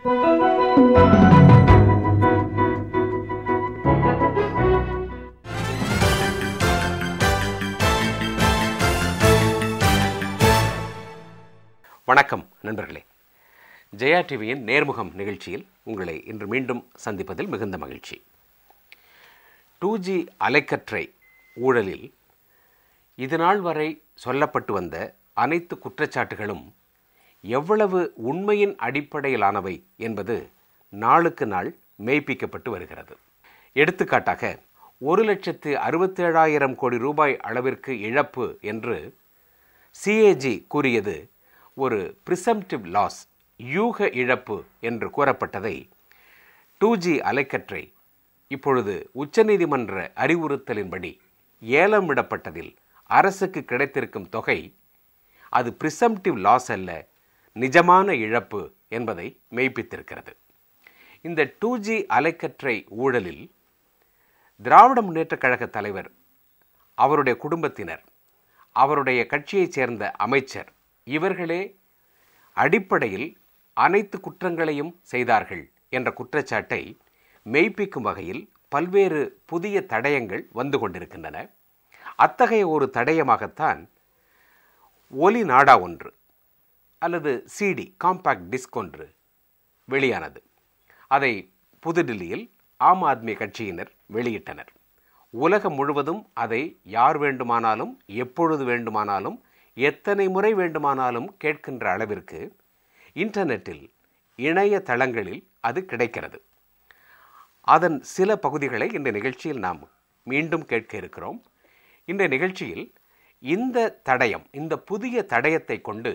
வணக்கம் நண்பர்களே. ஜெயா டிவியின் நேர்முகம் நிகழ்ச்சியில் உங்களை இன்று மீண்டும் சந்திப்பதில் மிகுந்த மகிழ்ச்சி. 2G அலைக்கற்றை ஊழலில் இதுநாள் வரை சொல்லப்பட்டு வந்த அனைத்து குற்றச்சாட்டுகளும் எவ்வளவு உண்மையின் அடிப்படையிலானவை என்பது நாளுக்கு நாள் மெய்ப்பிக்கப்பட்டு வருகிறது. எடுத்துக்காட்டாக 1,67,000 கோடி ரூபாய் அளவிற்கு இழப்பு என்று CAG கூறியது ஒரு பிரிசம்ப்டிவ் லாஸ், யூக இழப்பு என்று கூறப்பட்டதை 2G அலைக்கற்றை இப்பொழுது உச்சநீதிமன்ற அறிவுறுத்தலின்படி ஏலம் விடப்பட்டதில் அரசுக்கு கிடைத்திருக்கும் தொகை அது பிரிசம்ப்டிவ் லாஸ் அல்ல, நிஜமான இழப்பு என்பதை மெய்ப்பித்திருக்கிறது. இந்த 2G அலைக்கற்றை ஊழலில் திராவிட முன்னேற்றக் கழக தலைவர், அவருடைய குடும்பத்தினர், அவருடைய கட்சியைச் சேர்ந்த அமைச்சர் இவர்களே அடிப்படையில் அனைத்து குற்றங்களையும் செய்தார்கள் என்ற குற்றச்சாட்டை மெய்ப்பிக்கும் வகையில் பல்வேறு புதிய தடயங்கள் வந்து கொண்டிருக்கின்றன. அத்தகைய ஒரு தடயமாகத்தான் ஒலி நாடா ஒன்று அல்லது CD காம்பேக்ட் டிஸ்க் ஒன்று வெளியானது. அதை புதுடில்லியில் ஆம் ஆத்மி கட்சியினர் வெளியிட்டனர். உலகம் முழுவதும் அதை யார் வேண்டுமானாலும் எப்பொழுது வேண்டுமானாலும் எத்தனை முறை வேண்டுமானாலும் கேட்கின்ற அளவிற்கு இன்டர்நெட்டில், இணைய தளங்களில் அது கிடைக்கிறது. அதன் சில பகுதிகளை இந்த நிகழ்ச்சியில் நாம் மீண்டும் கேட்க இருக்கிறோம். இந்த நிகழ்ச்சியில் இந்த தடயம், இந்த புதிய தடயத்தை கொண்டு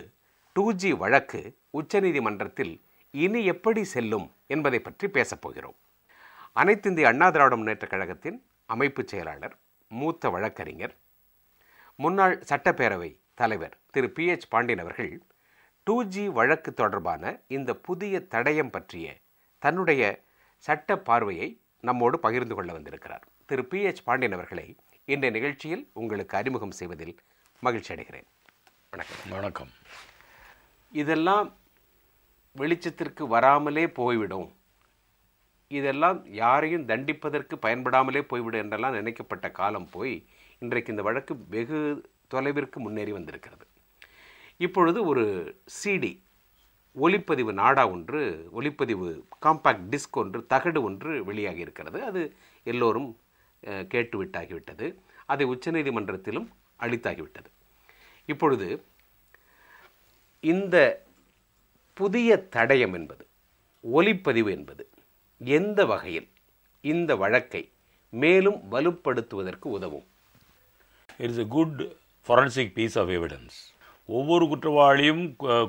2G வழக்கு உச்சநீதிமன்றத்தில் இனி எப்படி செல்லும் என்பதை பற்றி பேசப்போகிறோம். அனைத்து இந்திய அண்ணா திராவிட முன்னேற்றக் கழகத்தின் அமைப்பு செயலாளர், மூத்த வழக்கறிஞர், முன்னாள் சட்டப்பேரவை தலைவர் திரு PH பாண்டியன் அவர்கள் 2G வழக்கு தொடர்பான இந்த புதிய தடயம் பற்றிய தன்னுடைய சட்ட பார்வையை நம்மோடு பகிர்ந்து கொள்ள வந்திருக்கிறார். திரு PH பாண்டியன் அவர்களை இந்த நிகழ்ச்சியில் உங்களுக்கு அறிமுகம் செய்வதில் மகிழ்ச்சி அடைகிறேன். வணக்கம். வணக்கம். இதெல்லாம் வெளிச்சத்திற்கு வராமலே போய்விடும், இதெல்லாம் யாரையும் தண்டிப்பதற்கு பயன்படாமலே போய்விடும் என்றெல்லாம் நினைக்கப்பட்ட காலம் போய் இன்றைக்கு இந்த வழக்கு வெகு தொலைவிற்கு முன்னேறி வந்திருக்கிறது. இப்பொழுது ஒரு CD ஒலிப்பதிவு நாடா ஒன்று, ஒலிப்பதிவு காம்பேக்ட் டிஸ்க் ஒன்று, தகடு ஒன்று வெளியாகி இருக்கிறது. அது எல்லோரும் கேட்டுவிட்டாகிவிட்டது. அதை உச்சநீதிமன்றத்திலும் அளித்தாகிவிட்டது. இப்பொழுது இந்த புதிய தடயம் என்பது, ஒலிப்பதிவு என்பது எந்த வகையில் இந்த வழக்கை மேலும் வலுப்படுத்துவதற்கு உதவும்? It is a good forensic piece of evidence. ஒவ்வொரு குற்றவாளியும்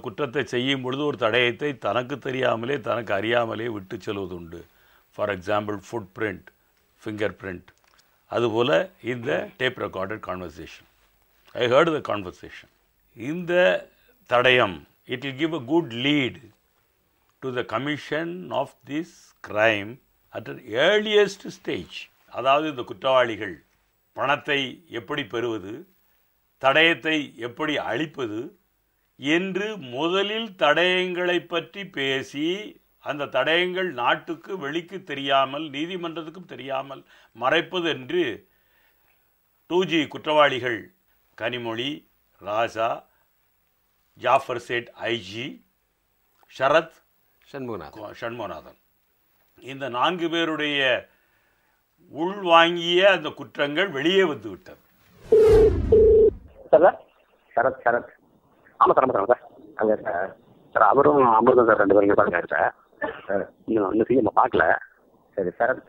குற்றத்தை செய்யும் பொழுது ஒரு தடயத்தை தனக்கு தெரியாமலே, தனக்கு அறியாமலே விட்டு செல்வதுண்டு. For example foot print, finger print. அதுபோல் இந்த tape recorded conversation, I heard the conversation. இந்த தடயம் it will give a good lead to the commission of this crime at an earliest stage. அதாவது இந்த குற்றவாளிகள் பணத்தை எப்படி பெறுவது, தடயத்தை எப்படி அழிப்பது என்று முதலில் தடயங்களை பற்றி பேசி, அந்த தடயங்கள் நாட்டுக்கு வெளிக்கு தெரியாமல், நீதிமன்றத்துக்கும் தெரியாமல் மறைப்பது என்று 2G குற்றவாளிகள் கனிமொழி, ராஜா, ஜாஃபர் சேட் IG, ஷரத் சண்முகநாதன், இந்த 4 பேருடைய உள்வாங்கிய அந்த குற்றங்கள் வெளியே வந்து விட்டது. சரத் சரத் ஆமாம் சார், ஆமாம் சார். அங்கே சார் சார் அவரும் அமிர்தம் சார் 2 பேரும் பாருங்க சார். இன்னும் நம்ம பார்க்கல. சரி சரத்,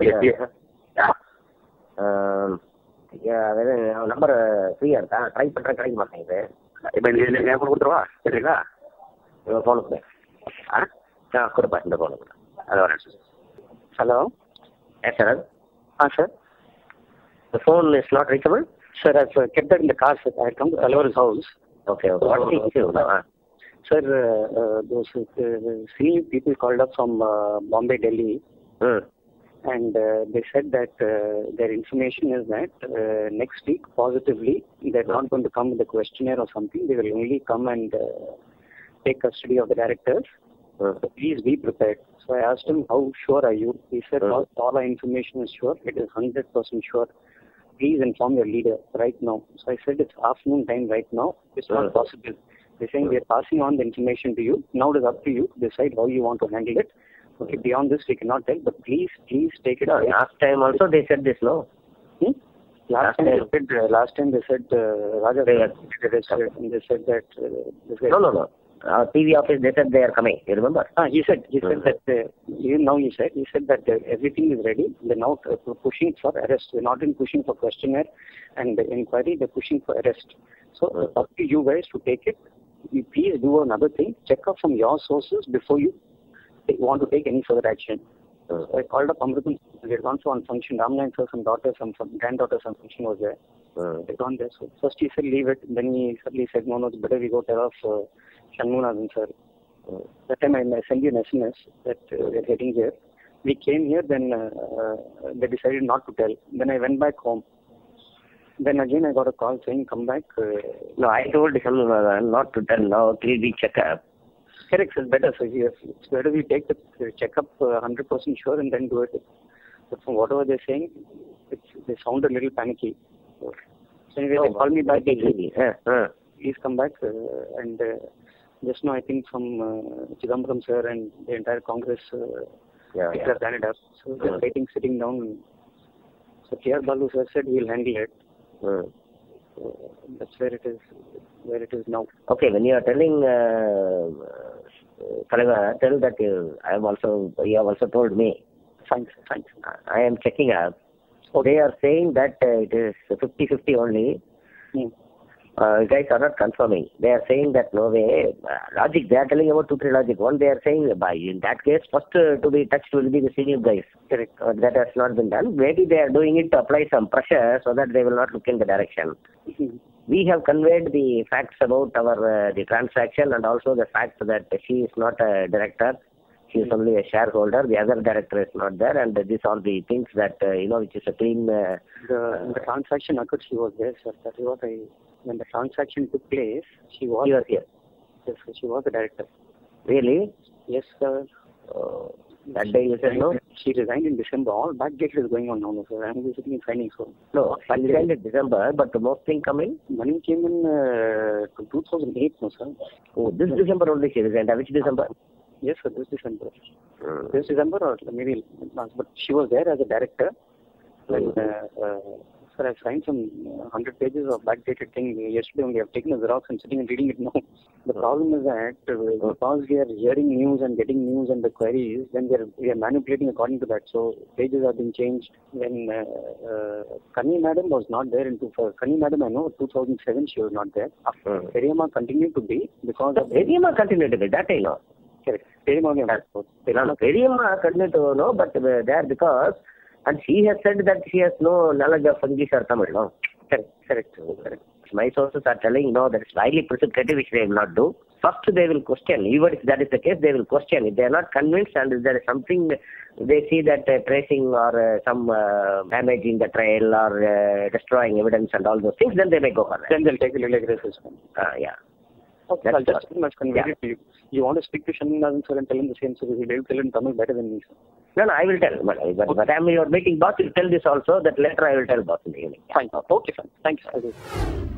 அதாவது நம்பர் ஃப்ரீயாக இருக்கா? ட்ரை பண்ணுறேன், கிடைக்க மாட்டேங்குது. இப்போ இந்த ஃபோன் கொடுத்துருவா, சரிங்களா? ஃபோனு கொடு. கொடுப்பா, இந்த ஃபோனு கொடு. அது வரேன். Hello, Sarath. Sir. The phone is not reachable. Sir, I've kept that in the car. Sir, I come to Alvar's house. Okay. What is it? Sir, those senior people called up from Bombay, Delhi, and they said that their information is that next week, positively, they're not going to come with a questionnaire or something. They will only come and take custody of the directors So please be prepared. So I asked him, how sure are you? He said, all our information is sure. It is 100% sure. Please inform your leader right now. So I said, it's afternoon time right now. It's not possible. They're saying we are passing on the information to you. Now it is up to you to decide how you want to handle it. Okay, beyond this we cannot tell, but please take it. No, last time also they said this, no? Last time they said Raja, they said that. No. TV office, they said they are coming. You remember? He said that. Even now he said that everything is ready. They're now pushing for arrest. They're not in pushing for questionnaire and inquiry. They're pushing for arrest. So it's up to you guys to take it. You please do another thing. Check out from your sources before you want to take any further action. So I called up Amrutam. We had gone for one function. Ramnayan sir, some daughter, some granddaughter, some function was there. They gone there. So first he said leave it. Then he suddenly said no, it's better we go tell off Shanmunathan sir. That time I sent you an SMS that we're heading here. We came here, then they decided not to tell. Then I went back home. Then again I got a call saying come back. No, I told Shanmunathan not to tell now, 3D checkup. Correct, it's better. So it's better we take the checkup 100% sure and then do it. But from whatever they're saying, they sound a little panicky. So anyway, they called me back. Please come back. And just now I think from Chidambaram sir and the entire Congress are planned up. So they're waiting, sitting down. So K.R. Balu sir said he'll handle it. So that's where it is now. Okay, when you are telling Kalaga, tell that you have also told me. Thanks. I am checking up. They are saying that it is 50-50 only. You guys are not confirming. They are saying that no way. Logic, they are telling about 2-3 logic. One, they are saying in that case, first to be touched will be the senior guys. Correct. That has not been done. Maybe they are doing it to apply some pressure so that they will not look in the direction. We have conveyed the facts about the transaction and also the fact that she is not a director. She is only a shareholder. The other director is not there, and these are the things that which is a clean. The transaction occurred. She was there, sir. That is what when the transaction took place, she was here. Yes, she was the director. Really? Yes, sir. That day you said no? She resigned in December. All backdate is going on now, sir. I'm visiting in signing soon. No, she resigned in December, but the most thing coming? Money came in 2008, no, sir. Oh, this December only she resigned. Which December? Yes, sir, this December. This December or maybe last, but she was there as a director. And, sir, I signed some 100 pages of backdated thing yesterday only. I've taken a Xerox and sitting and reading it now. The problem is that because we are hearing news and getting news and the queries, then we are manipulating according to that. So pages have been changed. When Kani Madam was not there Kani Madam, I know 2007 she was not there. Periyamma continued to be because of Periyamma continued to be, that I know. Correct. Periyamma continued to know, but there because, and she has said that she has no knowledge of English or Tamil, no? Correct. My sources are telling, no, that is highly precipitative, which they will not do. First, they will question. Even if that is the case, they will question. If they are not convinced and if there is something, they see that tracing or some damage in the trail or destroying evidence and all those things, then they may go further. Then they'll take a little aggressive step. Yeah. Okay, I'll just pretty much convey it to you. You want to speak to Shanmunathan sir and tell him the same, so he will tell in Tamil better than me, sir. No, I will tell. But I am your meeting boss. You tell this also. That later I will tell boss in the evening. Fine. Okay, fine. Thank you.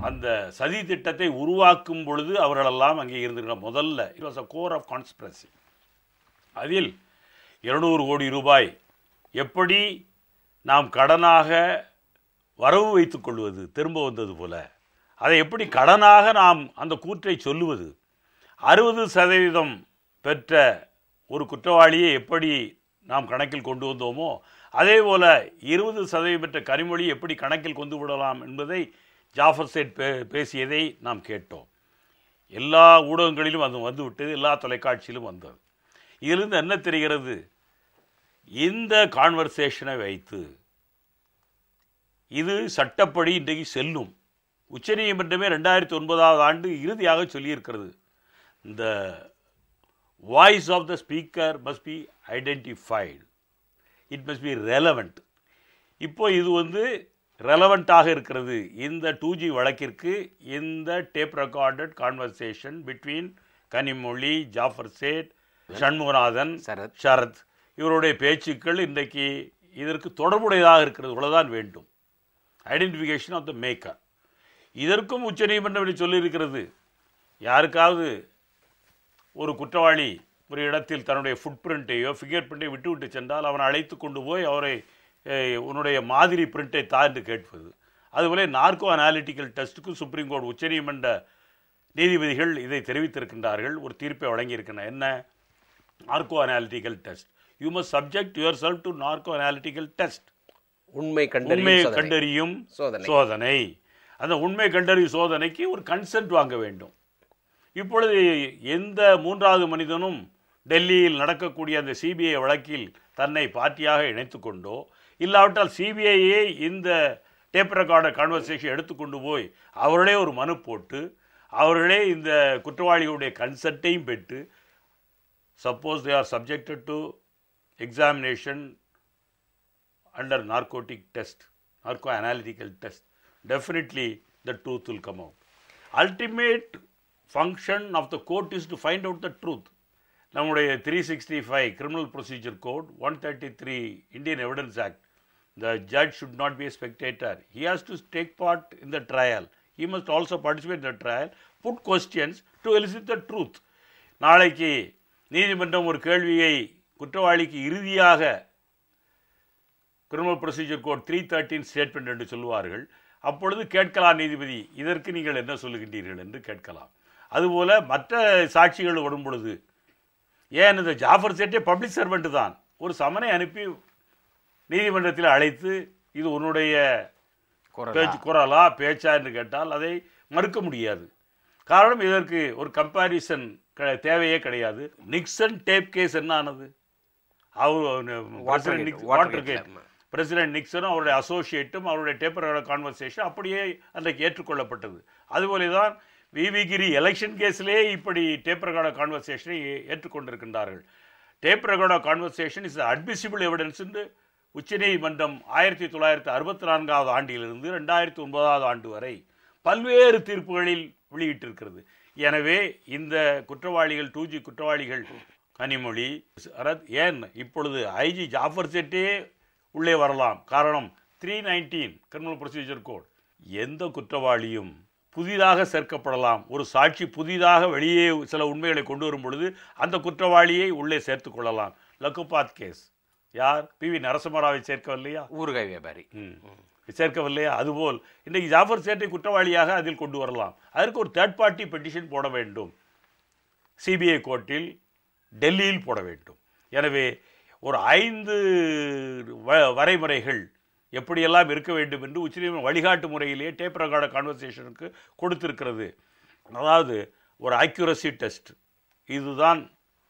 அந்த சதி திட்டத்தை உருவாக்கும் பொழுது அவர்களெல்லாம் அங்கே இருந்திருக்கிறார். முதல்ல it was a core of conspiracy. அதில் 200 கோடி ரூபாய் எப்படி நாம் கடனாக வரவு வைத்துக் கொள்வது திரும்ப வந்தது போல, அதை எப்படி கடனாக நாம் அந்த கூற்றை சொல்லுவது, 60% பெற்ற ஒரு குற்றவாளியை எப்படி நாம் கணக்கில் கொண்டு வந்தோமோ அதே போல் 20% பெற்ற கனிமொழி எப்படி கணக்கில் கொண்டு விடலாம் என்பதை ஜாஃபர் சேட் பேசியதை நாம் கேட்டோம். எல்லா ஊடகங்களிலும் அது வந்துவிட்டது, எல்லா தொலைக்காட்சியிலும் வந்தது. இதிலிருந்து என்ன தெரிகிறது? இந்த கான்வர்சேஷனை வைத்து இது சட்டப்படி இன்றைக்கு செல்லும். உச்சநீதிமன்றமே 2009 ஆண்டு இறுதியாக சொல்லியிருக்கிறது, இந்த voice of the speaker must be identified, it must be relevant. இப்போ இது ரெலவெண்ட்டாக இருக்கிறது. இந்த 2G வழக்கிற்கு இந்த tape recorded conversation between Kanimozhi, Jaffer Sait, Shanmuganathan, Sarath. Sarath இவருடைய பேச்சுக்கள் இன்றைக்கு இதற்கு தொடர்புடையதாக இருக்கிறது உள்ளதான் வேண்டும். Identification of the maker. இதற்கும் உச்சநீதிமன்றம் சொல்லியிருக்கிறது. யாருக்காவது ஒரு குற்றவாளி ஒரு இடத்தில் தன்னுடைய ஃபுட் பிரிண்ட்டையோ ஃபிங்கர் பிரிண்ட்டையோ விட்டு சென்றால் அவனை அழைத்து கொண்டு போய் அவரை உன்னுடைய மாதிரி பிரிண்ட்டை என்று கேட்பது. அதுபோல நார்கோ அனாலிட்டிக்கல் டெஸ்ட்டுக்கும் சுப்ரீம் கோர்ட் உச்சநீதிமன்ற நீதிபதிகள் இதை தெரிவித்திருக்கின்றார்கள், ஒரு தீர்ப்பை வழங்கியிருக்கின்றன. என்ன narco analytical test? You must subject your self to narco analytical test. உண்மை கண்டறியும் சோதனை. அந்த உண்மை கண்டறியும் சோதனைக்கு ஒரு கன்சென்ட் வாங்க வேண்டும். இப்பொழுது எந்த மூன்றாவது மனிதனும் டெல்லியில் நடக்கக்கூடிய அந்த சிபிஐ வழக்கில் தன்னை பார்ட்டியாக இணைத்து கொண்டோ இல்லாவிட்டால் சிபிஐயே இந்த டேப் ரெக்கார்டர் கான்வர்சேஷன் எடுத்துக்கொண்டு போய் அவர்களே ஒரு மனு போட்டு அவர்களே இந்த குற்றவாளிகளுடைய கன்சென்ட்டையும் பெற்று suppose they are subjected to examination under narcotic test, narco analytical test, definitely the truth will come out. Ultimate function of the court is to find out the truth. நம்முடைய 365 Criminal Procedure Code, 133 Indian Evidence Act, the judge should not be a spectator. He has to take part in the trial. He must also participate in the trial, put questions to elicit the truth. நாளைக்கு நீதிமன்றம் ஒரு கேள்வியை குற்றவாளிக்கு இறுதியாக criminal procedure code 313 statement என்று சொல்லுவார்கள். அப்பொழுது கேட்கலாம் நீதிபதி, இதற்கு நீங்கள் என்ன சொல்லுகின்றீர்கள் என்று கேட்கலாம். அதுபோல மற்ற சாட்சிகள் வரும் பொழுது, ஏன் இந்த ஜாஃபர் சேட்டே பப்ளிக் சர்வெண்ட் தான், ஒரு சமனை அனுப்பி நீதிமன்றத்தில் அழைத்து இது உன்னுடைய குரலா பேச்சா என்று கேட்டால் அதை மறுக்க முடியாது. காரணம் இதற்கு ஒரு கம்பாரிசன் தேவையே கிடையாது. நிக்சன் டேப் கேஸ் என்ன ஆனது? பிரசிடென்ட் நிக்சனும் அவருடைய அசோசியேட்டும் அவருடைய டேப்பர் கான்வர்சேஷன் அப்படியே அன்றைக்கு ஏற்றுக்கொள்ளப்பட்டது. அதுபோல தான் விவி கிரி எலெக்ஷன் கேஸிலே இப்படி டேப் ரெக்கார்டர் கான்வர்சேஷனை ஏற்றுக்கொண்டிருக்கின்றார்கள். Tape recorder conversation is admissible evidence என்று உச்சநீதிமன்றம் 1964 ஆண்டிலிருந்து 2009 ஆண்டு வரை பல்வேறு தீர்ப்புகளில் வெளியிட்டிருக்கிறது. எனவே இந்த குற்றவாளிகள் 2G குற்றவாளிகள் கனிமொழி, ஏன் இப்பொழுது ஐஜி ஜாஃபர் சேட்டே உள்ளே வரலாம். காரணம் 319 கிரிமினல் ப்ரொசீஜர் கோட். எந்த குற்றவாளியும் புதிதாக சேர்க்கப்படலாம். ஒரு சாட்சி புதிதாக வெளியே சில உண்மைகளை கொண்டு வரும் பொழுது அந்த குற்றவாளியை உள்ளே சேர்த்துக் கொள்ளலாம். லக்குபாத் கேஸ் யார்? PV நரசிம்மராவை சேர்க்கவில்லையா? ஊறுகாய் வியாபாரி சேர்க்கவில்லையா? அதுபோல் இன்றைக்கு ஜாஃபர் சேட்டை குற்றவாளியாக அதில் கொண்டு வரலாம். அதற்கு ஒரு தேர்ட் பார்ட்டி பெட்டிஷன் போட வேண்டும். சிபிஐ கோர்ட்டில் டெல்லியில் போட வேண்டும். எனவே ஒரு 5 வரைமுறைகள் எப்படியெல்லாம் இருக்க வேண்டும் என்று உச்சநீதிமன்றம் வழிகாட்டு முறையிலேயே டேப் ரெக்கார்டர் கான்வர்சேஷனுக்கு கொடுத்திருக்கிறது. அதாவது ஒரு அக்யூரசி டெஸ்ட், இதுதான்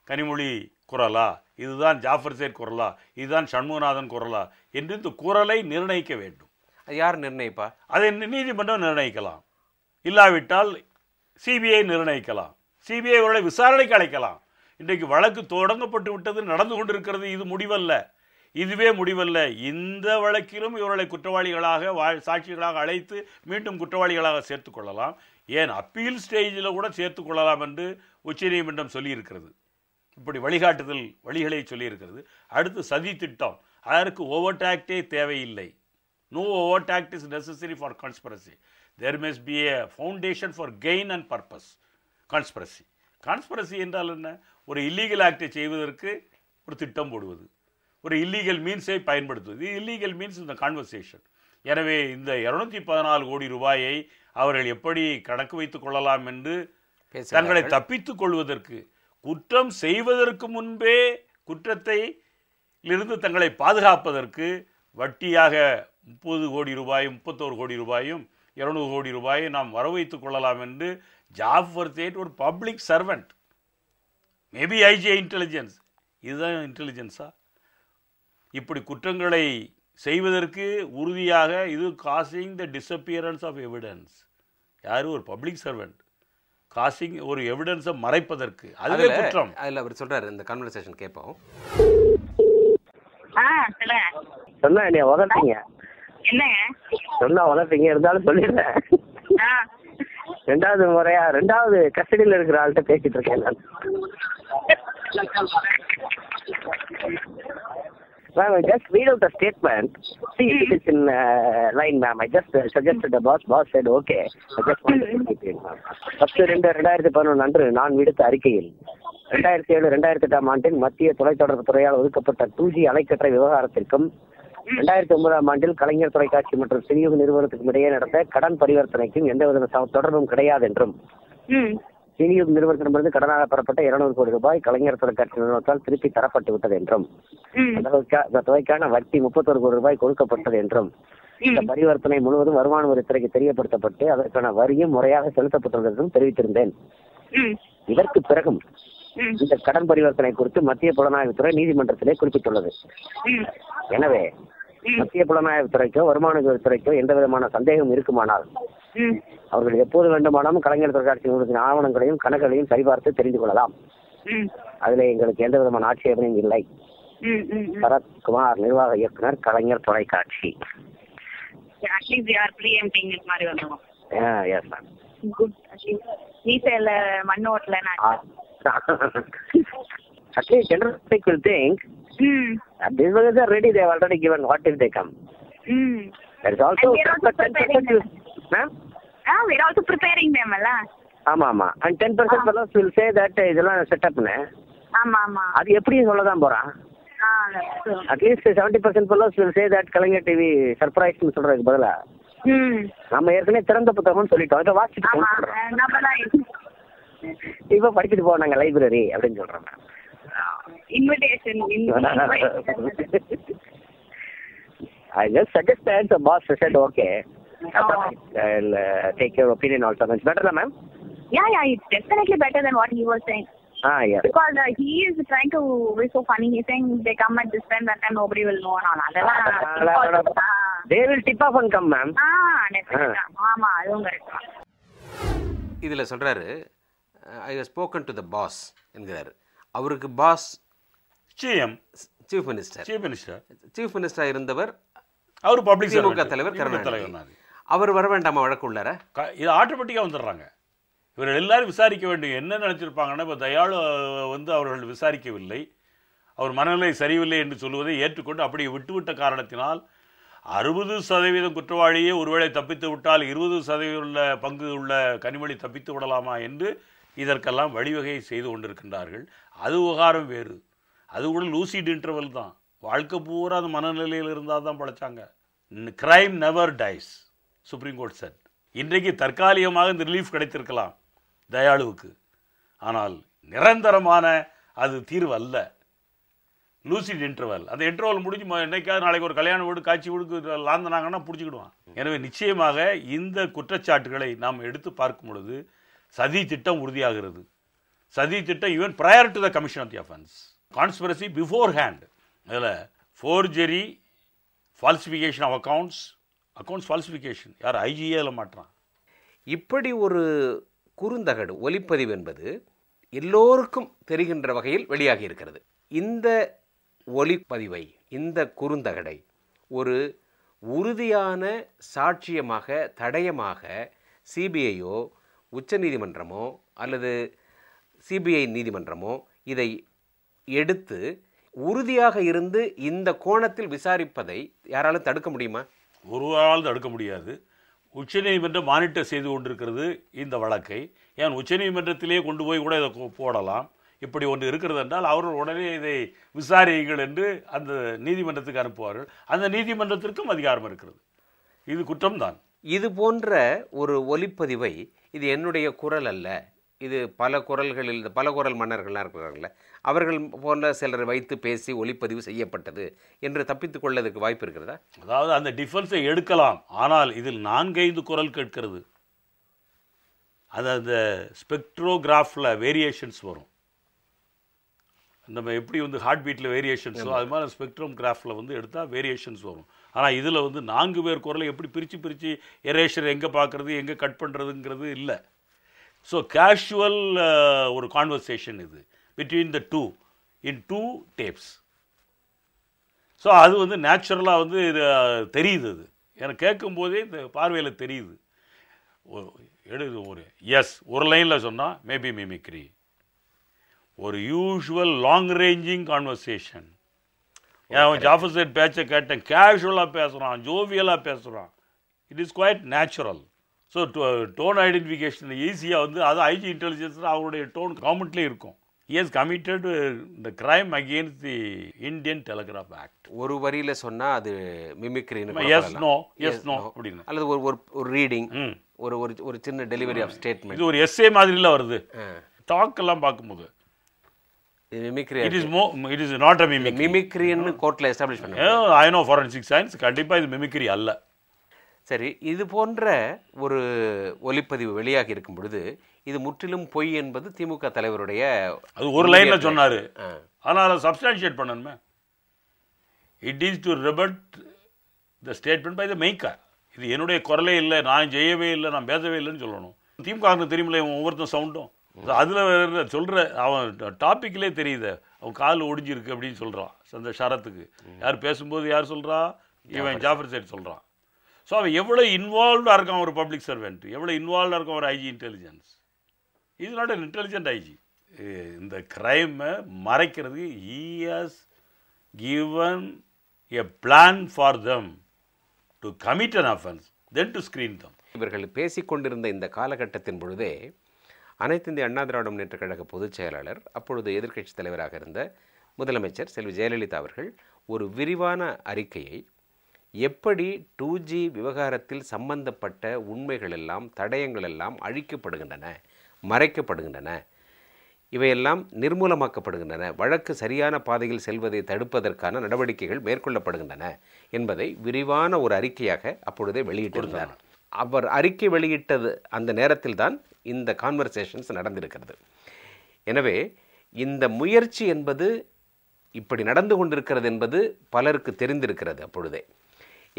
கனிமொழி குரலா, இதுதான் ஜாஃபர் சேட் குரலா, இதுதான் சண்முகநாதன் குரலா என்று இந்த குரலை நிர்ணயிக்க வேண்டும். யார் நிர்ணயிப்பா? அதை நீதிமன்றம் நிர்ணயிக்கலாம். இல்லாவிட்டால் சிபிஐ நிர்ணயிக்கலாம். சிபிஐ அவர்களை விசாரணைக்கு அழைக்கலாம். இன்றைக்கு வழக்கு தொடங்கப்பட்டு விட்டது, நடந்து கொண்டிருக்கிறது. இது முடிவல்ல, இதுவே முடிவல்ல. இந்த வழக்கிலும் இவர்களை குற்றவாளிகளாக சாட்சிகளாக அழைத்து மீண்டும் குற்றவாளிகளாக சேர்த்துக் கொள்ளலாம். ஏன் அப்பீல் ஸ்டேஜில் கூட சேர்த்துக் கொள்ளலாம் என்று உச்சநீதிமன்றம் சொல்லியிருக்கிறது. இப்படி வழிகாட்டுதல் வழிகளை சொல்லியிருக்கிறது. அடுத்து சதி திட்டம், அதற்கு ஓவர்ட் ஆக்டே தேவையில்லை. No overt act is necessary for conspiracy. There must be a foundation for gain and purpose. Conspiracy conspiracy என்றால் என்ன? ஒரு இல்லீகல் ஆக்டை செய்வதற்கு ஒரு திட்டம் போடுவது, ஒரு இல்லீகல் மீன்ஸை பயன்படுத்துவது. இல்லீகல் மீன்ஸ் இந்த கான்வர்சேஷன். எனவே இந்த 214 கோடி ரூபாயை அவர்கள் எப்படி கணக்கு வைத்துக் கொள்ளலாம் என்று தங்களை தப்பித்துக் கொள்வதற்கு, குற்றம் செய்வதற்கு முன்பே குற்றத்தை இருந்து தங்களை பாதுகாப்பதற்கு வட்டியாக 30 கோடி ரூபாயும் 31 கோடி ரூபாயும் 200 கோடி ரூபாயை நாம் வரவு வைத்துக் கொள்ளலாம் என்று ஜாஃபர் சேட் ஒரு public servant, maybe IG intelligence, இதுதான் இன்டெலிஜென்ஸா? இப்படி குற்றங்களை செய்வதற்கு உறுதியாக இது causing the disappearance of evidence. யாரு? ஒரு பப்ளிக் சர்வெண்ட் காசிங் ஒரு எவிடன்ஸை மறைப்பதற்கு, அதுவே குற்றம். அதில் அவர் சொல்றாரு, இந்த கான்வர்சேஷன் கேட்போம். சொன்னா நீ உதட்டீங்க, என்னங்க சொன்னா உதட்டீங்க, இருந்தாலும் சொல்லிடுறேன். 2வது முறையா 2வது கஸ்டடியில் இருக்கிற ஆள்கிட்ட பேசிட்டு இருக்கேன் நான். Ma'am, I just read out the statement. See, it is in line, ma'am. I just suggested the boss. Boss said, okay. I just wanted to keep it, ma'am. 10/2/2011 அன்று நான் விடுத்த அறிக்கையில் 2007-2008 ஆண்டில் மத்திய தொலைத்தொடர்பு துறையால் ஒதுக்கப்பட்ட 2G அலைக்கற்றை விவகாரத்திற்கும் 2009 ஆண்டில் கலைஞர் தொலைக்காட்சி மற்றும் சினியுக நிறுவனத்துக்கும் இடையே நடந்த கடன் பரிவர்த்தனைக்கும் எந்தவித தொடர்பும் கிடையாது என்றும் சினியுக நிறுவனத்திடமிருந்து கடனாக பெறப்பட்ட 200 கோடி ரூபாய் கலைஞர் தொலைக்காட்சி நிறுவனத்தால் திருப்பி தரப்பட்டு விட்டது என்றும் அந்த தொகைக்கான வட்டி 31 கோடி ரூபாய் கொடுக்கப்பட்டது என்றும் இந்த பரிவர்த்தனை முழுவதும் வருமான வரித்துறைக்கு தெரியப்படுத்தப்பட்டு அதற்கான வரியும் முறையாக செலுத்தப்பட்டது என்றும் தெரிவித்திருந்தேன். இதற்கு பிறகும் இந்த கடன் பரிவர்த்தனை குறித்து மத்திய புலனாய்வுத்துறை நீதிமன்றத்திலே குறிப்பிட்டுள்ளது. எனவே மத்திய புலனாய்வுத்துறைக்கோ வருமான வரித்துறைக்கோ எந்த விதமான சந்தேகம் இருக்குமானால் அவர்கள் எப்போது வேண்டுமானாலும் கலைஞர் தொலைக்காட்சி நிறுவனத்தின் ஆவணங்களையும் கணக்குகளையும் சரிபார்த்து தெரிந்து கொள்ளலாம். அதில் எங்களுக்கு எந்த விதமான ஆட்சேபனையும் இல்லை. சரத்குமார், நிர்வாக இயக்குனர், கலைஞர் தொலைக்காட்சி. At least general public will think that these ones are ready, they have already given, what if they come? There is also 10%, ma'am? We are also preparing them, alla. ஆமா and 10% fellows will say that இதெல்லாம் செட்டப்னு. ஆமா அது எப்படி சொல்லதான் போறான். At least 70% fellows will say that Kalaignar TV surprise சொல்றதுக்கு பதிலா நம்ம ஏற்கனவே திறந்த புத்தகம்னு சொல்லிட்டோம். இதை வாசிட்டு இப்ப படிச்சுட்டு போனாங்க லைப்ரரி அப்படின்னு சொல்றேன். Invitation. I just suggested, the boss said okay. I'll take your opinion also. It's better, ma'am? Yeah, it's definitely better than what he was saying. Yes. Because he is trying to be so funny. He's saying they come at this time, that time nobody will know. They will tip off and come, ma'am. Definitely. ஆமா, அதுவும் correct. இதில் சொல்கிறாரு, I have spoken to the boss என்கிறார். அவருக்கு pass chief minister இருந்தவர், அவர் public திமுக தலைவர் கருணாநிதி. அவர் வர வேண்டாமா வழக்கு உள்ளார? இது ஆட்டோமேட்டிக்காக வந்துடுறாங்க. இவர்கள் எல்லாரும் விசாரிக்க வேண்டும். என்ன நினச்சிருப்பாங்கன்னா, இப்போ தயாளு அவர்கள் விசாரிக்கவில்லை, அவர் மனநிலை சரியில்லை என்று சொல்வதை ஏற்றுக்கொண்டு அப்படி விட்டுவிட்ட காரணத்தினால் 60% குற்றவாளியே ஒருவேளை தப்பித்து விட்டால் 20% உள்ள பங்கு உள்ள கனிமொழி தப்பித்து விடலாமா என்று இதற்கெல்லாம் வழிவகை செய்து கொண்டிருக்கின்றார்கள். அது விவகாரம் வேறு. அது கூட லூசிட் இன்டர்வல் தான். வாழ்க்கை பூரா அந்த மனநிலையில் இருந்தால் தான் பழைச்சாங்க. Crime never dies, supreme court said. இன்றைக்கு தற்காலிகமாக இந்த ரிலீஃப் கிடைத்திருக்கலாம் தயாளுவுக்கு, ஆனால் நிரந்தரமான அது தீர்வு அல்ல. லூசிட் இன்டர்வல், அந்த இன்டர்வல் முடிஞ்சு என்னைக்காவது நாளைக்கு ஒரு கல்யாண வீடு காட்சி வீடுக்கு லாந்தனாங்கன்னா பிடிச்சிக்கிடுவான். எனவே நிச்சயமாக இந்த குற்றச்சாட்டுகளை நாம் எடுத்து பார்க்கும் பொழுது சதி திட்டம் உறுதியாகிறது. சதி திட்டம் even prior to the commission of the offence, conspiracy beforehand. அதில் forgery, falsification of accounts falsification, யார் ஐஜிஏ அதில் மாட்டுறான். இப்படி ஒரு குறுந்தகடு ஒலிப்பதிவு என்பது எல்லோருக்கும் தெரிகின்ற வகையில் வெளியாகி இருக்கிறது. இந்த ஒலிப்பதிவை, இந்த குறுந்தகடை ஒரு உறுதியான சாட்சியமாக, தடயமாக சிபிஐயோ உச்சநீதிமன்றமோ அல்லது சிபிஐ நீதிமன்றமோ இதை எடுத்து உறுதியாக இருந்து இந்த கோணத்தில் விசாரிப்பதை யாராலும் தடுக்க முடியுமா? ஒருவரால் தடுக்க முடியாது. உச்சநீதிமன்றம் மானிட்டர் செய்து கொண்டிருக்கிறது இந்த வழக்கை. ஏன் உச்சநீதிமன்றத்திலே கொண்டு போய் கூட இதை போடலாம். இப்படி ஒன்று இருக்கிறது என்றால் அவர்கள் உடனே இதை விசாரியுங்கள் என்று அந்த நீதிமன்றத்துக்கு அனுப்புவார்கள். அந்த நீதிமன்றத்திற்கும் அதிகாரம் இருக்கிறது. இது குற்றம்தான். இது போன்ற ஒரு ஒலிப்பதிவை, இது என்னுடைய குரல் அல்ல, இது பல குரல்களில் பல குரல் மன்னர்கள்லாம் இருக்கிறார்கள, அவர்கள் போன்ற சிலரை வைத்து பேசி ஒலிப்பதிவு செய்யப்பட்டது என்று தப்பித்துக் கொள்ளதுக்கு வாய்ப்பு இருக்கிறதா? அதாவது அந்த டிஃபென்ஸை எடுக்கலாம். ஆனால் இதில் 4-5 குரல் கேட்கிறது. அது அந்த ஸ்பெக்ட்ரோகிராஃபில் வேரியேஷன்ஸ் வரும். நம்ம எப்படி ஹார்ட் பீட்டில் வேரியேஷன்ஸோ அது மாதிரி ஸ்பெக்ட்ரோகிராஃபில் எடுத்தால் வேரியேஷன்ஸ் வரும். ஆனால் இதில் 4 பேர் குரலை எப்படி பிரித்து எரேஷர் எங்கே பார்க்குறது, எங்கே கட் பண்ணுறதுங்கிறது இல்லை. ஸோ கேஷுவல் ஒரு கான்வர்சேஷன் இது between the two in 2 tapes. So அது நேச்சுரலாக இது தெரியுது. அது எனக்கு கேட்கும்போதே இந்த பார்வையில் தெரியுது. ஒரு எஸ் ஒரு லைனில் சொன்னால் மேபி மிமிக்ரி, ஒரு யூஷுவல் லாங் ரேஞ்சிங் கான்வர்சேஷன். அவன் ஜாஃபர் சேட் பேச்சை கேட்டேன், கேஷுவலாக பேசுகிறான், ஜோவியலாக பேசுகிறான். It is quite natural. So tone identification ஈஸியாக வந்து அது ஐஜி இன்டெலிஜென்ஸ் அவருடைய டோன் கமெண்ட்லேயே இருக்கும். He has committed the crime against the Indian Telegraph Act. ஒரு வரியில சொன்னா அது மிமிக்ரின்னு Yes, no அப்படின்னு. அல்லது ஒரு ரீடிங், ஒரு ஒரு சின்ன டெலிவரி ஆஃப் ஸ்டேட்மெண்ட். இது ஒரு எஸ்ஏ மாதிரில வருது. டாக் எல்லாம் பார்க்கும்போது mimicry. It is not a mimicry. மிமிக்ரின்னு கோர்ட்ல எஸ்டாப்லிஷ் பண்ணாங்க. I know forensic science. கண்டிப்பா இது மிமிக்ரி அல்ல. சரி, இது போன்ற ஒரு ஒலிப்பதிவு வெளியாகி இருக்கும் பொழுது இது முற்றிலும் பொய் என்பது திமுக தலைவருடைய அது ஒரு லைன்ல சொன்னாரு. ஆனால் அதை சப்ஸ்டான்ஷியேட் பண்ணணுமே. It is to rebut the statement by the maker. இது என்னுடைய குரலே இல்லை, நான் செய்யவே இல்லை, நான் பேசவே இல்லைன்னு சொல்லணும். திமுக தெரியுமில்ல ஒவ்வொருத்தரும் சவுண்டும். அதில் சொல்கிற அவன் டாப்பிக்லேயே தெரியுது, அவன் கால் ஒடிஞ்சிருக்கு அப்படின்னு சொல்கிறான். அந்த ஷரத்துக்கு யார் பேசும்போது யார் சொல்கிறா, இவன் ஜாஃபர் சேட் சொல்கிறான். ஸோ அவன் எவ்வளோ இன்வால்வ்டாக இருக்கான் ஒரு பப்ளிக் சர்வெண்ட், எவ்வளோ இன்வால்வ்டாக இருக்கான் ஒரு IG intelligence. Is not an intelligent IG. இந்த கிரைமை மறைக்கிறதுக்கு he has given a plan for them to commit an offense, then to screen them. இவர்கள் பேசிக்கொண்டிருந்த இந்த காலகட்டத்தின் பொழுதே அனைத்து இந்திய அண்ணா திராவிட முன்னேற்ற கழக பொதுச் செயலாளர், அப்பொழுது எதிர்க்கட்சி தலைவராக இருந்த முதலமைச்சர் செல்வி ஜெயலலிதா அவர்கள் ஒரு விரிவான அறிக்கையை எப்படி 2G விவகாரத்தில் சம்பந்தப்பட்ட உண்மைகள் எல்லாம், தடயங்கள் எல்லாம் அழிக்கப்படுகின்றன, மறைக்கப்படுகின்றன, இவையெல்லாம் நிர்மூலமாக்கப்படுகின்றன, வழக்கு சரியான பாதையில் செல்வதை தடுப்பதற்கான நடவடிக்கைகள் மேற்கொள்ளப்படுகின்றன என்பதை விரிவான ஒரு அறிக்கையாக அப்பொழுதே வெளியிட்டிருந்தார். அவர் அறிக்கை வெளியிட்டது அந்த நேரத்தில் தான் இந்த கான்வர்சேஷன்ஸ் நடந்திருக்கிறது. எனவே இந்த முயற்சி என்பது இப்படி நடந்து கொண்டிருக்கிறது என்பது பலருக்கு தெரிந்திருக்கிறது அப்பொழுதே.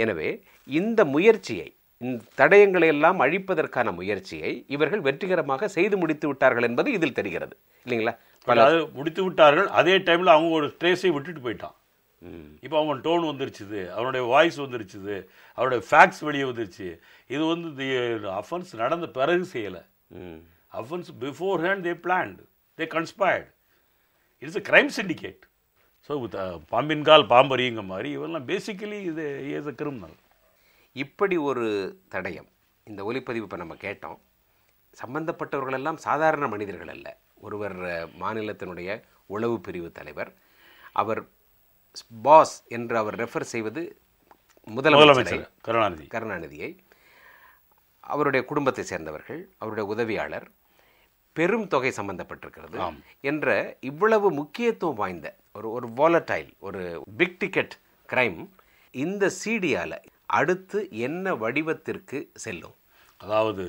எனவே இந்த முயற்சியை, இந்த தடயங்களை எல்லாம் அழிப்பதற்கான முயற்சியை இவர்கள் வெற்றிகரமாக செய்து முடித்து விட்டார்கள் என்பது இதில் தெரிகிறது இல்லைங்களா? அது முடித்து விட்டார்கள். அதே டைமில் அவங்க ஒரு ட்ரேஸை விட்டுட்டு போயிட்டான். இப்போ அவன் டோன் வந்துருச்சுது, அவனுடைய வாய்ஸ் வந்துருச்சுது, அவருடைய ஃபேக்ட்ஸ் வெளியே வந்துருச்சு. இது வந்து அஃபென்ஸ் நடந்த பிறகு செய்யலை. Offence beforehand they planned, they conspired. It's a crime syndicate. So பாம்பின்கால் பாம்பரிங்க மாதிரி இவெல்லாம் பேசிக்கலி இது இஸ் அ கிரிமினல். இப்படி ஒரு தடயம், இந்த ஒலிப்பதிவு இப்போ நம்ம கேட்டோம். சம்பந்தப்பட்டவர்களெல்லாம் சாதாரண மனிதர்கள் அல்ல. ஒருவர் மாநிலத்தினுடைய உளவு பிரிவு தலைவர், அவர் பாஸ் என்று அவர் ரெஃபர் செய்வது முதலமைச்சர் கருணாநிதியை, அவருடைய குடும்பத்தை சேர்ந்தவர்கள், அவருடைய உதவியாளர், பெரும் தொகை சம்பந்தப்பட்டிருக்கிறது என்ற இவ்வளவு முக்கியத்துவம் வாய்ந்த ஒரு வாலடைல், ஒரு பிக் டிக்கெட் கிரைம் இந்த சிடியால் அடுத்து என்ன வடிவத்திற்கு செல்லும்? அதாவது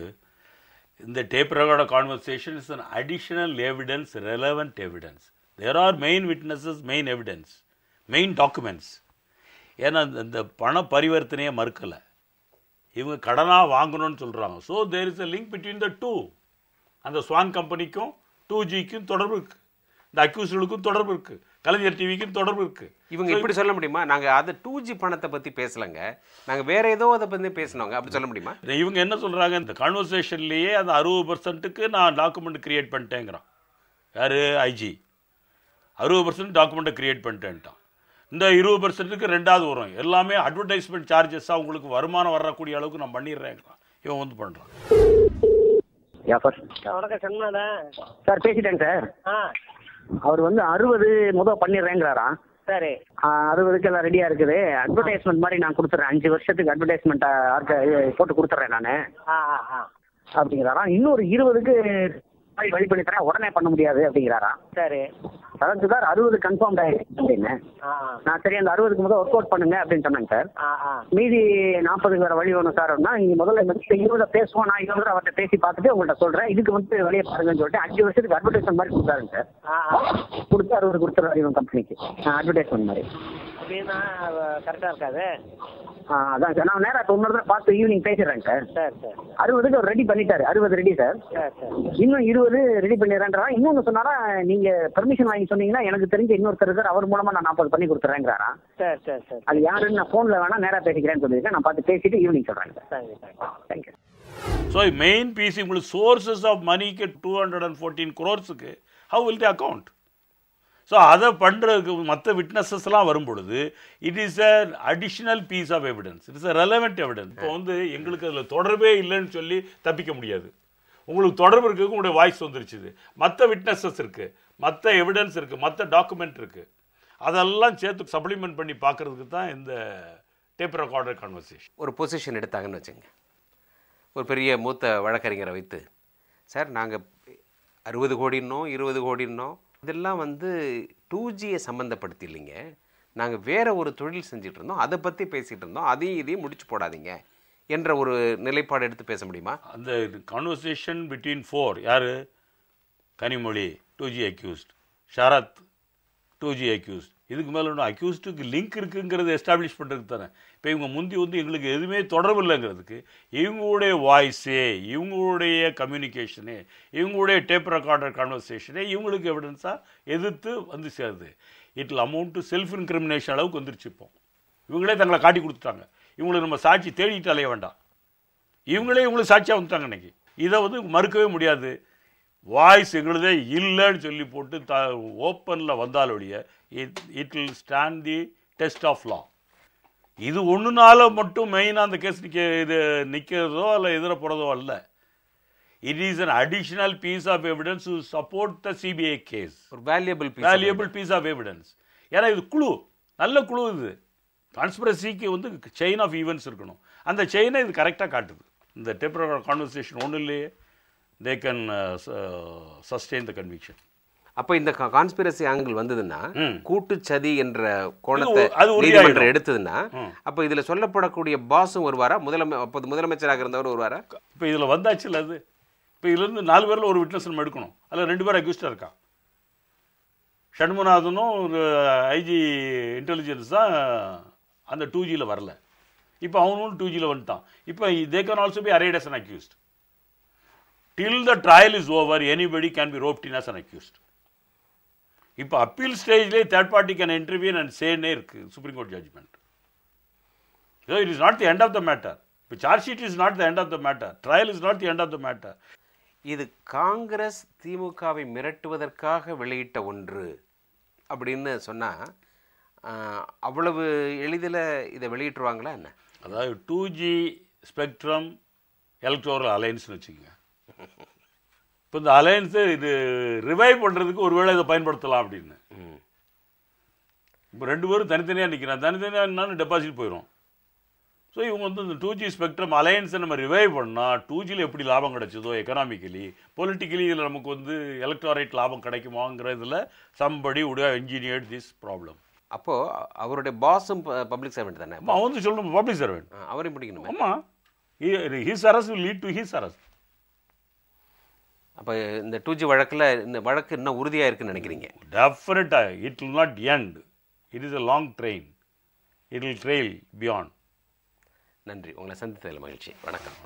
இந்த tape recorder conversation is an additional evidence, relevant evidence. There are main witnesses, main evidence, main documents. ஏன்னா இந்த பண பரிவர்த்தனையை மறுக்கலை, இவங்க கடனாக வாங்கணும்னு சொல்கிறாங்க. So there is a link between the two. அந்த ஸ்வான் கம்பெனிக்கும் 2Gக்கும் தொடர்பு இருக்குது, இந்த அக்யூஸ்டுக்கும் தொடர்பு இருக்குது, கலைஞர் டிவிக்கும் தொடர்பு இருக்குது. இவங்க இப்படி சொல்ல முடியுமா? நாங்கள் அது 2G பணத்தை பற்றி பேசலைங்க, நாங்கள் வேற ஏதோ அதை பற்றி பேசினோங்க, அப்படி சொல்ல முடியுமா? இவங்க என்ன சொல்கிறாங்க, இந்த கான்வர்சேஷன்லேயே அந்த 60% நான் டாக்குமெண்ட் கிரியேட் பண்ணிட்டேங்கிறான். யார்? ஐஜி 60% டாக்குமெண்ட்டை கிரியேட் பண்ணிட்டேன்ட்டான். இந்த 20%க்கு ரெண்டாவது வரும், எல்லாமே அட்வர்டைஸ்மெண்ட் சார்ஜஸாக உங்களுக்கு வருமானம் வரக்கூடிய அளவுக்கு நான் பண்ணிடுறேங்கிறான். இவன் வந்து பண்ணுறான். வணக்கம் சொன்னா சார், பேசிட்டேங்க சார். அவர் வந்து 60 பண்ணிடுறேங்கிறாரா? சரி, 60க்கு எல்லாம் ரெடியா இருக்குது. அட்வர்டைஸ்மெண்ட் மாதிரி நான் கொடுத்துறேன், 5 வருஷத்துக்கு அட்வர்டைஸ்மெண்ட் போட்டு கொடுத்துட்றேன் நான் அப்படிங்கிறாரா. இன்னொரு 20க்கு வழி பண்ணி தரேன், உடனே பண்ண முடியாது அப்படிங்கிறாரா. சரி, அதான் சார் 60 கன்ஃபார்ம் ஆயிடுச்சு அப்படின்னு. நான் சரி அந்த 60க்கு முதல் ஒர்க் அவுட் பண்ணுங்க அப்படின்னு சொன்னேங்க சார். மீதி 40க்கு வேற வழி வேணும் சார் அப்படின்னா, நீங்க முதல்ல 20 பேசுவோம், நான் 20 அவர்கிட்ட பேசி பார்த்துட்டு உங்கள்கிட்ட சொல்றேன், இதுக்கு வந்து வெளியே பாருங்கன்னு சொல்லிட்டு 5 வருஷத்துக்கு அட்வர்டைஸ்மெண்ட் மாதிரி கொடுத்தாருங்க சார். கொடுத்து 60 கொடுத்துருவாரு இவன் கம்பெனிக்கு அட்வர்டைஸ்மெண்ட் மாதிரி. அப்படின்னா கரெக்டா இருக்காது. அதான் சார், நான் நேரம் இப்போ இன்னொரு தடவை பார்த்து ஈவினிங் பேசிடுறேங்க சார். சரி சார், 60க்கு அவர் ரெடி பண்ணிட்டாரு, 60 ரெடி சார். இன்னும் 20 ரெடி பண்ணிடுறேன்றா. இன்னொன்று சொன்னாரா, நீங்க பெர்மிஷன் வாங்கி சொன்னீங்கன்னா எனக்கு தெரிஞ்ச இன்னொருத்தர் சார், அவர் மூலமா நான் 40 பண்ணி கொடுத்துறேங்கிறாரா. சரி சரி சரி, அது யாருன்னு நான் ஃபோனில் வேணா நேராக பேசிக்கிறேன்னு சொல்லியிருக்கேன். நான் பார்த்து பேசிட்டு ஈவினிங் சொல்றேன் சார். தேங்க்யூ. ஸோ மெயின் பிசி உங்களுக்கு சோர்சஸ் ஆஃப் மணிக்கு 214 crores, how will they account? So அதை பண்ணுறதுக்கு மற்ற விட்னஸஸ்லாம் வரும் பொழுது it is a additional piece of evidence, it's a relevant evidence. இப்போ வந்து எங்களுக்கு அதில் தொடர்பே இல்லைன்னு சொல்லி தப்பிக்க முடியாது. உங்களுக்கு தொடர்பு இருக்குது, உங்களுடைய வாய்ஸ் வந்துருச்சுது, மற்ற விட்னஸஸ் இருக்குது, மற்ற எவிடன்ஸ் இருக்குது, மற்ற டாக்குமெண்ட் இருக்குது, அதெல்லாம் சேர்த்து சப்ளிமெண்ட் பண்ணி பார்க்குறதுக்கு தான் இந்த டேப் ரெக்கார்டர் கான்வர்சேஷன். ஒரு பொசிஷன் எடுத்தாங்கன்னு வச்சுங்க, ஒரு பெரிய மூத்த வழக்கறிஞரை வைத்து, சார் நாங்கள் 60 கோடின்னோம் 20 கோடின்னோம், இதெல்லாம் வந்து 2Gயை சம்மந்தப்படுத்தி இல்லைங்க, நாங்கள் வேறு ஒரு தொழில் செஞ்சுட்டு இருந்தோம், அதை பற்றி பேசிகிட்டு இருந்தோம், அதையும் இதையும் முடிச்சு போடாதீங்க என்ற ஒரு நிலைப்பாடு எடுத்து பேச முடியுமா? அந்த கான்வர்சேஷன் பிட்வீன் 4 யார், Kanimozhi 2G accused, Sharad 2G accused, இதுக்கு மேலே ஒன்று அக்யூஸ்டுக்கு லிங்க் இருக்குங்கிறது எஸ்டாப்ளிஷ் பண்ணுறதுக்கு தானே. இப்போ இவங்க முந்தி வந்து எங்களுக்கு எதுவுமே தொடர்பு இல்லைங்கிறதுக்கு இவங்களுடைய வாய்ஸே, இவங்களுடைய கம்யூனிகேஷனே, இவங்களுடைய டேப் ரெக்கார்டர் கான்வர்சேஷனே இவங்களுக்கு எவிடன்ஸாக எதிர்த்து வந்து சேருது. It amount to self incrimination அளவுக்கு வந்துருச்சு. இப்போ இவங்களே தங்களை காட்டி கொடுத்துட்டாங்க, இவங்களுக்கு நம்ம சாட்சி தேடிட்டு அலைய வேண்டாம், இவங்களே இவங்களுக்கு சாட்சியாக வந்துட்டாங்க. இன்னைக்கு இதை வந்து மறுக்கவே முடியாது. வாய்ஸ் எங்களுதே இல்லைன்னு சொல்லி போட்டு ஓப்பனில் வந்தாலொழிய it will stand the test of law. இது ஒன்றுனால மட்டும் மெயினாக அந்த கேஸ் இது நிற்கிறதோ இல்லை எதிர போகிறதோ அல்ல. It is an additional piece of evidence to support the CBI case, ஒரு வேல்யூபிள் பீஸ் ஆஃப் எவிடன்ஸ். ஏன்னா இது குழு, நல்ல குழு. இது கான்ஸ்பிரசிக்கு வந்து செயின் ஆஃப் ஈவெண்ட்ஸ் இருக்கணும், அந்த செயினை இது கரெக்டாக காட்டுது. இந்த டேப் ரெக்கார்டர் கான்வர்சேஷன் ஒன்றும் இல்லையே, they can sustain the conviction. அப்போ இந்த கான்ஸ்பிரசி ஆங்கிள் வந்ததுன்னா, கூட்டு சதி என்ற கோணத்தை நீதிமன்றம் எடுத்ததுன்னா, அப்போ இதில் சொல்லப்படக்கூடிய பாஸும் வருவாரா, அப்போது முதலமைச்சராக இருந்தவர் வருவாரா? இப்போ இதில் வந்தாச்சு இல்லை அது. இப்போ இதுலேருந்து 4 பேரில் ஒரு விட்னஸ் நம்ம எடுக்கணும், அதில் 2 பேர் அக்யூஸ்டாக இருக்கா. ஷண்முகநாதனும் ஒரு ஐஜி இன்டெலிஜென்ஸ் தான் அந்த 2Gயில் வரல, இப்போ அவனும் 2Gயில் வந்துட்டான். இப்போ they can also be arraigned as an accused. Till the trial is over, anybody can be roped in as an accused. இப்போ அப்பீல் ஸ்டேஜ்லேயே third party can intervene and சேனே இருக்கு supreme court judgment. So it is not the end of the matter. இப்போ charge sheet is not the end of the matter, trial is not the end of the matter. இது காங்கிரஸ் திமுகவை மிரட்டுவதற்காக வெளியிட்ட ஒன்று அப்படின்னு சொன்னால் அவ்வளவு எளிதில் இதை வெளியிட்டுருவாங்களா என்ன? அதாவது 2G ஸ்பெக்ட்ரம் எலக்ட்ரோரல் அலையன்ஸ்னு வச்சுக்கோங்க. இப்போ இந்த அலையன்ஸை இது ரிவைவ் பண்ணுறதுக்கு ஒருவேளை இதை பயன்படுத்தலாம் அப்படின்னு. இப்போ 2 பேரும் தனித்தனியாக நிற்கிறான், தனித்தனியாக என்னாலும் டெபாசிட் போயிடும். ஸோ இவங்க வந்து இந்த 2G ஸ்பெக்ட்ரம் அலையன்ஸை நம்ம ரிவைவ் பண்ணால் 2Gயில் எப்படி லாபம் கிடைச்சதோ எக்கனாமிக்கலி பொலிட்டிக்கலி இதில் நமக்கு வந்து எலக்ட்ராரேட் லாபம் கிடைக்குமாங்கிறதுல சம்படி உடைய என்ஜினியர்ட் திஸ் ப்ராப்ளம். அப்போது அவருடைய பாஸும் பப்ளிக் சர்வெண்ட் தானே? அவன் வந்து சொல்லணும் பப்ளிக் சர்வெண்ட், அவரையும் பிடிக்கணும். ஆமாம், his arrest will lead to his arrest. அப்போ இந்த 2G வழக்கில் இந்த வழக்கு இன்னும் உறுதியாக இருக்குன்னு நினைக்கிறீங்க? டெஃபினட்டாக it will not end. It is a long train, it will trail beyond. நன்றி, உங்களை சந்தித்ததில் மகிழ்ச்சி. வணக்கம்.